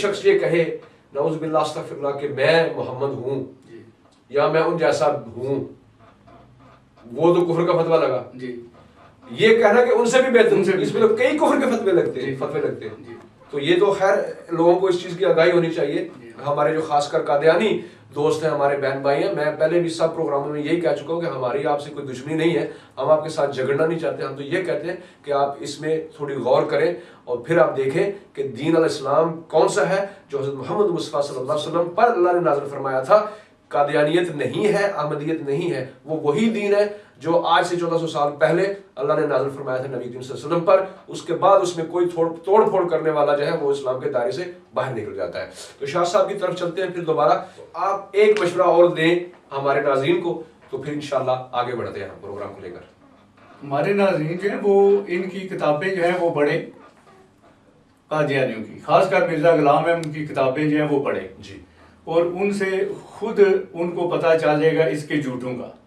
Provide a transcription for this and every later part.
शख्स ये कहे नऊज़ बिल्लाह अस्तग़फिरुल्लाह कि मैं मोहम्मद हूँ या मैं उन जैसा हूँ, वो तो कुफ्र का फतवा लगा जी। ये कहना कि उनसे भी बेहतर, इसमें तो कई कुफ्र के फतवे लगते हैं। तो ये तो खैर लोगों को इस चीज़ की आगाही होनी चाहिए। हमारे जो खासकर कादियानी दोस्त हैं, हमारे बहन भाई हैं, मैं पहले भी सब प्रोग्रामों में यही कह चुका हूँ कि हमारी आपसे कोई दुश्मनी नहीं है, हम आपके साथ झगड़ना नहीं चाहते। हम तो ये कहते हैं कि आप इसमें थोड़ी गौर करें और फिर आप देखें कि दीन अल इस्लाम कौन सा है जो हज़रत मोहम्मद मुस्तफ़ा सल्लल्लाहु अलैहि वसल्लम पर अल्लाह ने नाज़िल फरमाया था। कादियानियत नहीं है, अहमदियत नहीं है, वो वही दीन है जो आज से 1400 साल पहले अल्लाह ने नाज़िल फरमाया था नबी करीम सल्लल्लाहु अलैहि वसल्लम पर। उसके बाद उसमें कोई तोड़ फोड़ करने वाला जो है वो इस्लाम के दायरे से बाहर निकल जाता है। तो शाह साहब की तरफ चलते हैं फिर दोबारा। आप एक मशवरा और दें हमारे नाज़रीन को, तो फिर इंशाल्लाह आगे बढ़ते हैं हम प्रोग्राम को लेकर। हमारे नाज़रीन जो है वो इनकी किताबें जो है वो पढ़े, कादियानियों की, खासकर मिर्ज़ा गुलाम अहमद की किताबें जो है वो पढ़े जी, और उनसे खुद उनको पता चल जाएगा इसके झूठों का,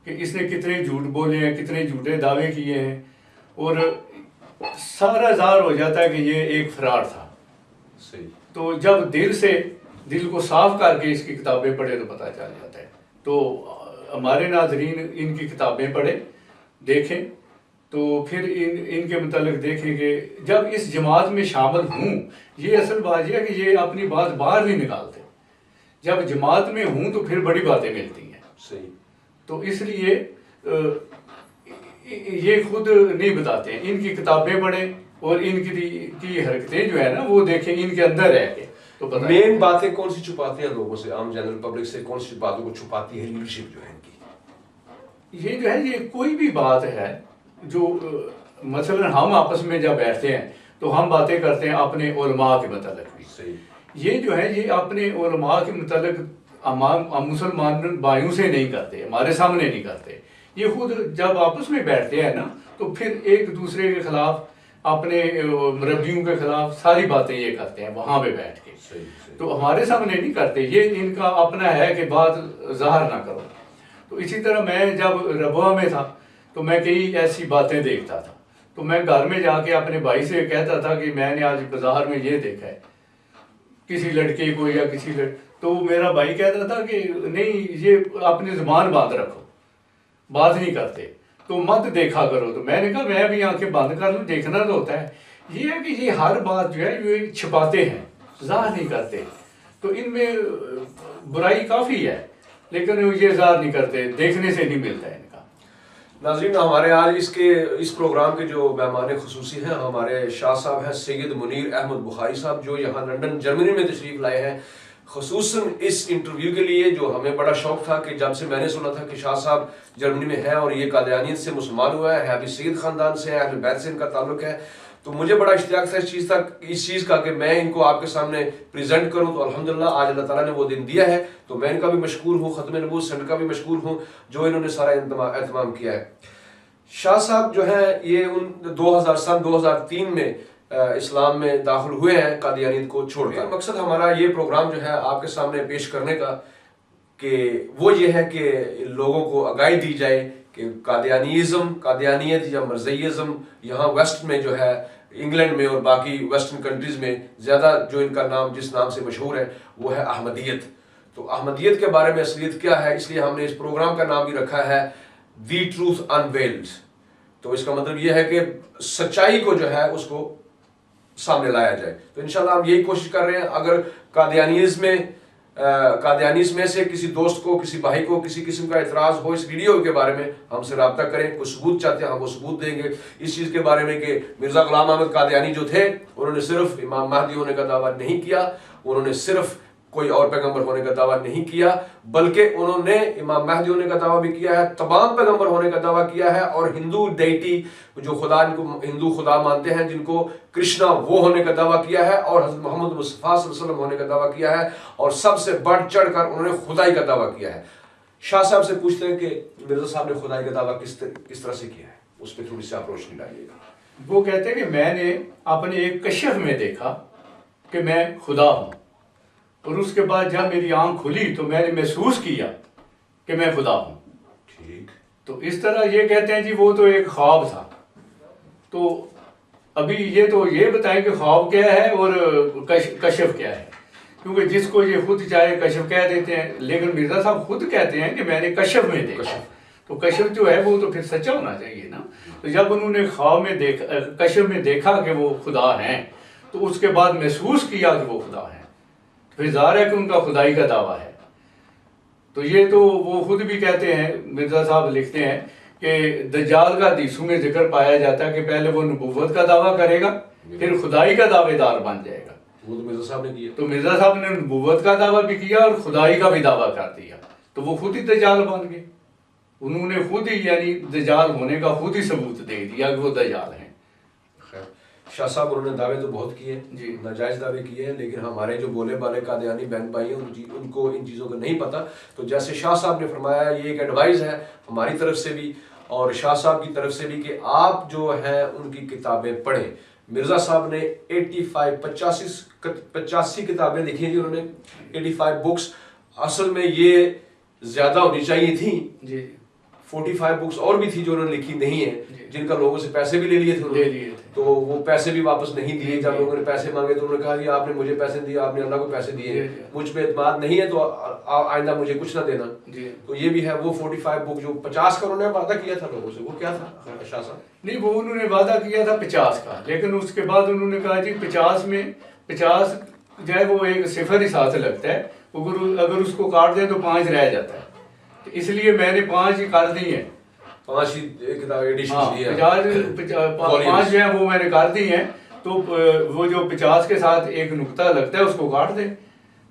कि इसने कितने झूठ बोले हैं, कितने झूठे दावे किए हैं, और सारा ज़ाहिर हो जाता है कि ये एक फ्रॉड था। सही। तो जब दिल को साफ करके इसकी किताबें पढ़े तो पता चल जाता है। तो हमारे नाज़रीन इनकी किताबें पढ़े, देखें, तो फिर इनके मुतालिक देखें कि जब इस जमात में शामिल हूँ, ये असल बात यह है कि ये अपनी बात बाहर नहीं निकालते। जब जमात में हूँ तो फिर बड़ी बातें मिलती हैं। सही। तो इसलिए ये खुद नहीं बताते हैं। इनकी किताबें पढ़ें और इनकी हरकतें जो है ना वो देखें, इनके अंदर रह के तो पता मेन बातें कौन सी छुपाते हैं लोगों से, आम जनरल पब्लिक से कौन सी बातों को छुपाती है लीडरशिप जो है इनकी? ये जो है, ये कोई भी बात है जो मसलन हम आपस में जब बैठते हैं तो हम बातें करते हैं अपने उलमा के मतलब भी। सही। ये जो है ये अपने उलमा के मतलब हम मुसलमान भाइयों से नहीं करते, हमारे सामने नहीं करते। ये खुद जब आपस में बैठते हैं ना तो फिर एक दूसरे के खिलाफ, अपने रब्बियों के खिलाफ सारी बातें ये करते हैं वहाँ पे बैठ के। सही। तो हमारे सामने नहीं करते, ये इनका अपना है कि बात ज़ाहिर ना करो। तो इसी तरह मैं जब रबुआ में था तो मैं कई ऐसी बातें देखता था, तो मैं घर में जाके अपने भाई से कहता था कि मैंने आज बाजार में ये देखा है किसी लड़के को या किसी तो मेरा भाई कहता था कि नहीं, ये अपनी ज़ुबान बांध रखो, बात नहीं करते तो मत देखा करो। तो मैंने कहा मैं भी आंखें बंद कर लूँ, देखना तो होता है। ये है कि ये हर बात जो है ये छिपाते हैं, ज़ाहिर नहीं करते। तो इनमें बुराई काफ़ी है लेकिन ये ज़ाहिर नहीं करते, देखने से नहीं मिलता है इनका। नाज़रीन, हमारे आज इस प्रोग्राम के जो मेहमान खुसूसी हैं हमारे शाह साहब हैं सैयद मुनीर अहमद बुखारी साहब, जो यहाँ लंदन जर्मनी में तशरीफ़ लाए हैं खुसूसन इस इंटरव्यू के लिए, जो हमें बड़ा शौक था कि जब से मैंने सुना था कि शाह साहब जर्मनी में हैं और ये कादियानियत से मुसलमान हुआ है, अभी सैयद ख़ानदान से है, अहले बैत से इनका ताल्लुक है, तो मुझे बड़ा इश्तियाक था इस चीज़ का कि मैं इनको आपके सामने प्रेजेंट करूं। तो अल्हम्दुलिल्लाह आज अल्लाह ताला ने वो दिन दिया है, तो मैं इनका भी मशकूर हूँ, ख़त्म नबूवत सेंटर का भी मशकूर हूँ जो इन्होंने सारा एहतमाम किया है। शाह साहब जो है ये 2003 में इस्लाम में दाखिल हुए हैं कादियानियत को छोड़कर। मकसद हमारा ये प्रोग्राम जो है आपके सामने पेश करने का कि वो ये है कि लोगों को आगाही दी जाए कि कादियानियत या मरज़इज़्म यहाँ वेस्ट में जो है, इंग्लैंड में और बाकी वेस्टर्न कंट्रीज़ में ज़्यादा जो इनका नाम जिस नाम से मशहूर है वो है अहमदियत। तो अहमदियत के बारे में असलियत क्या है, इसलिए हमने इस प्रोग्राम का नाम भी रखा है दी ट्रूथ अनवेल्ड। तो इसका मतलब यह है कि सच्चाई को जो है उसको सामने लाया जाए। तो इंशाल्लाह हम यही कोशिश कर रहे हैं। अगर कादियानीज़ में से किसी दोस्त को, किसी भाई को किसी किस्म का एतराज़ हो इस वीडियो के बारे में, हमसे रब्ता करें। कोई सबूत चाहते हैं हम वो सबूत देंगे इस चीज़ के बारे में कि मिर्ज़ा ग़ुलाम अहमद कादियानी जो थे उन्होंने सिर्फ इमाम महदी होने का दावा नहीं किया, उन्होंने सिर्फ कोई और पैगंबर होने का दावा नहीं किया, बल्कि उन्होंने इमाम महदी होने का दावा भी किया है, तमाम पैगंबर होने का दावा किया है, और हिंदू डेटी जो खुदा, इनको हिंदू खुदा मानते हैं जिनको कृष्णा, वो होने का दावा किया है, और हज़रत मोहम्मद मुस्तफ़ा सल्लल्लाहु अलैहि वसल्लम होने का दावा किया है, और सबसे बढ़ चढ़ कर उन्होंने खुदाई का दावा किया है। शाह साहब से पूछते हैं कि मिर्ज़ा साहब ने खुदाई का दावा किस तरह से किया है, उस पर थोड़ी सी आप रोशनी डालिएगा। वो कहते हैं कि मैंने अपने एक कश्फ में देखा कि मैं खुदा हूँ, और उसके बाद जब मेरी आंख खुली तो मैंने महसूस किया कि मैं खुदा हूँ। ठीक। तो इस तरह ये कहते हैं जी वो तो एक ख्वाब था। तो अभी ये तो ये बताएं कि ख्वाब क्या है और कशफ क्या है, क्योंकि जिसको ये खुद चाहे कशफ कह देते हैं, लेकिन मिर्जा साहब खुद कहते हैं कि मैंने कशफ में देखा। तो कशफ जो है वो तो फिर सच्चा होना चाहिए ना। तो जब उन्होंने ख्वाब में देखा, कशफ में देखा कि वो खुदा हैं, तो उसके बाद महसूस किया कि वो खुदा हैं, फिर ज़ाहिर है कि उनका खुदाई का दावा है। तो ये तो वो खुद भी कहते हैं, मिर्जा साहब लिखते हैं कि दज्जाल का हदीसों में जिक्र पाया जाता है कि पहले वो नबूवत का दावा करेगा, फिर खुदाई का दावेदार बन जाएगा। वो तो मिर्जा साहब ने किया। तो मिर्जा साहब ने नबूवत का दावा भी किया और खुदाई का भी दावा कर दिया, तो वो खुद ही दज्जाल बन गए। उन्होंने खुद ही यानी दज्जाल होने का खुद ही सबूत दे दिया कि वो दज्जाल हैं। खैर, शाह साहब उन्होंने दावे तो बहुत किए जी। नाजायज दावे किए हैं, लेकिन हमारे जो बोले बाले कादियानी बहन भाई हैं उनको इन चीज़ों का नहीं पता। तो जैसे शाह साहब ने फरमाया, ये एक एडवाइस है हमारी तरफ से भी और शाह साहब की तरफ से भी कि आप जो है उनकी किताबें पढ़ें। मिर्ज़ा साहब ने 85 किताबें लिखी हैं जी उन्होंने, 85 बुक्स। असल में ये ज़्यादा होनी चाहिए थी जी। 45 बुक्स और भी थी जो उन्होंने लिखी नहीं है, जिनका लोगों से पैसे भी ले लिए थे उन्होंने। तो वो पैसे भी वापस नहीं दिए। जब लोगों ने पैसे मांगे तो उन्होंने कहा कि आपने मुझे पैसे दिए, आपने अल्लाह को पैसे दिए, मुझ पे एतमाद नहीं है तो आइंदा मुझे कुछ ना देना। तो ये भी है वो 45 बुक जो 50 का उन्होंने वादा किया था लोगों से, वो क्या था शाह साहब? नहीं, वो उन्होंने वादा किया था 50 का, लेकिन उसके बाद उन्होंने कहा जी 50 में 50 जो है वो एक सिफर ही साथ लगता है, अगर उसको काट दें तो 5 रह जाता है, तो इसलिए मैंने 5 ही कर दी हैं। 5 ही किताब एडिशन दिए हैं। 5 जो है वो मैंने कर दी हैं। तो वो जो 50 के साथ एक नुक्ता लगता है उसको काट दे,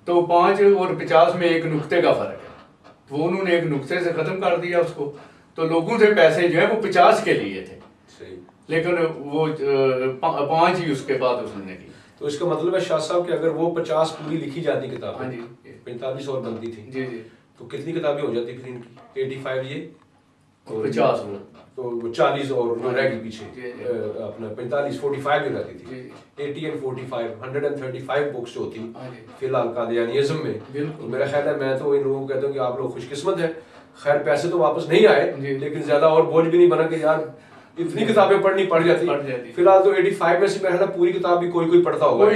तो 5 और 50 में एक नुक्ते का फर्क है, वो उन्होंने एक नुक्ते से खत्म कर दिया उसको। तो लोगों से पैसे जो है वो 50 के लिए थे, लेकिन वो 5 ही उसके बाद उसने की। तो इसका मतलब है शाह साहब कि अगर वो 50 पूरी लिखी जाती किताब, 45 और बनती थी जी जी, तो कितनी किताबें हो जाती फिर इनकी? 85 ये तो 50 वो, तो वो 40 और जो रह गई पीछे अपना 45 45 जो रहती थी, 80 and 45 135 बुक्स जो होती फिलहाल कादियानिज़्म में। तो मेरा ख्याल है, मैं तो इन लोगों को कहता हूँ कि आप लोग खुशकिस्मत हैं। खैर पैसे तो वापस नहीं आए, लेकिन ज्यादा और बोझ भी नहीं बना कि यार इतनी किताबें पढ़नी पड़ जाती। फिलहाल तो 85 में से मेरा ख्याल पूरी किताब भी कोई पढ़ता होगा।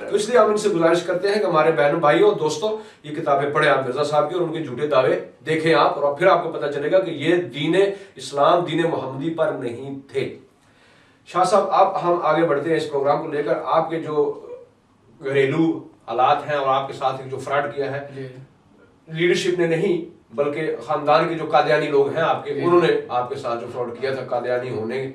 तो इसलिए हम इनसे गुजारिश करते हैं कि हमारे बहनों भाइयों और दोस्तों ये किताबें पढ़े आप मिर्जा साहब की और उनके झूठे दावे देखें आप, और फिर आपको पता चलेगा कि ये दीन इस्लाम दीन मोहम्मदी पर नहीं थे। शाह साहब, आप हम आगे बढ़ते हैं इस प्रोग्राम को लेकर। आपके जो घरेलू हालात हैं और आपके साथ जो फ्रॉड किया है लीडरशिप ने नहीं बल्कि खानदान के जो कादियानी लोग हैं आपके, उन्होंने आपके साथ जो फ्रॉड किया था कादियानी होने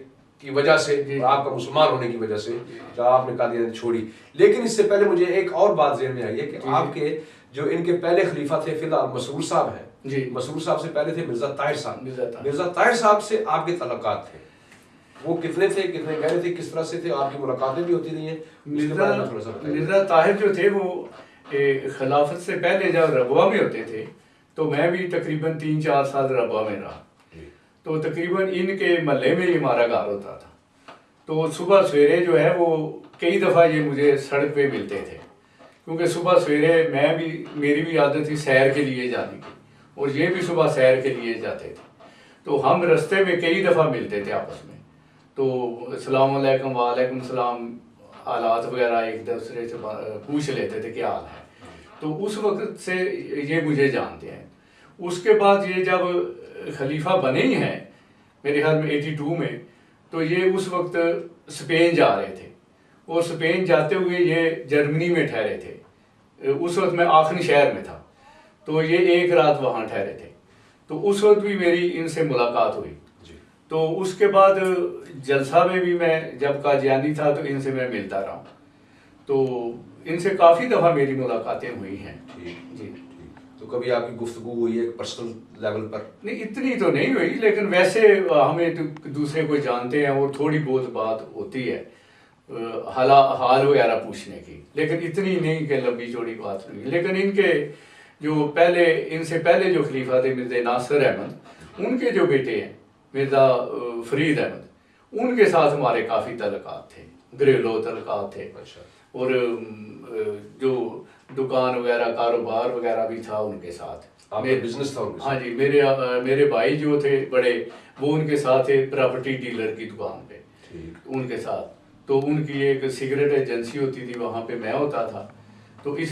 की वजह से और आपका मुसलमान होने की वजह से, जब आपने कादियानी छोड़ी। लेकिन इससे पहले मुझे एक और बात ज़हन में आई है कि आपके जो इनके पहले खलीफा थे फिलहाल मसरूर साहब हैं, मसरूर साहब से पहले थे मिर्जा ताहिर साहब। मिर्जा ताहिर साहब से आपके तल्लुकात थे, वो कितने थे, कितने गहरे थे, किस तरह से थे, आपकी मुलाकातें भी होती रही हैं? मिर्जा ताहिर जो थे वो खिलाफत से पहले जब रबवा में होते थे तो मैं भी तकरीबन 3-4 साल रबवा में रहा। तो तकरीबन इनके महल्ले में ही हमारा घर होता था। तो सुबह सवेरे जो है वो कई दफ़ा ये मुझे सड़क पे मिलते थे, क्योंकि सुबह सवेरे मेरी भी आदत थी सैर के लिए जाने की, और ये भी सुबह सैर के लिए जाते थे। तो हम रास्ते में कई दफ़ा मिलते थे आपस में, तो अस्सलाम वालेकुम वालेकुम सलाम हालात वगैरह एक दूसरे से पूछ लेते थे क्या हाल है। तो उस वक्त से ये मुझे जानते हैं। उसके बाद ये जब खलीफा बने ही हैं मेरे ख्याल में 82 में, तो ये उस वक्त स्पेन जा रहे थे, और स्पेन जाते हुए ये जर्मनी में ठहरे थे। उस वक्त मैं आखिरी शहर में था, तो ये एक रात वहाँ ठहरे थे। तो उस वक्त भी मेरी इनसे मुलाकात हुई। तो उसके बाद जलसा में भी मैं जब कादियानी था तो इनसे मैं मिलता रहा, तो इनसे काफ़ी दफ़ा मेरी मुलाकातें हुई हैं। जी। तो कभी आपकी गुफ्तगू हुई है पर्सनल लेवल पर? नहीं, इतनी तो नहीं हुई, लेकिन वैसे हमें तो दूसरे को जानते हैं और थोड़ी बहुत बात होती है हाल वगैरह पूछने की, लेकिन इतनी नहीं कि लंबी चौड़ी बात हुई। लेकिन इनके जो इनसे पहले जो खलीफा थे मिर्ज़ा नासिर अहमद, उनके जो बेटे हैं मिर्ज़ा फरीद अहमद, उनके साथ हमारे काफ़ी तल्लुकात थे, घरेलू तल्लुकात थे। और जो दुकान वगैरह कारोबार वगैरह भी था उनके साथ, बिजनेस था उनके साथ। हाँ जी, मेरे भाई जो थे बड़े, वो उनके साथ थे प्रॉपर्टी डीलर की दुकान पे, उनके साथ। तो उनकी एक सिगरेट एजेंसी होती थी, वहाँ पे मैं होता था। तो इस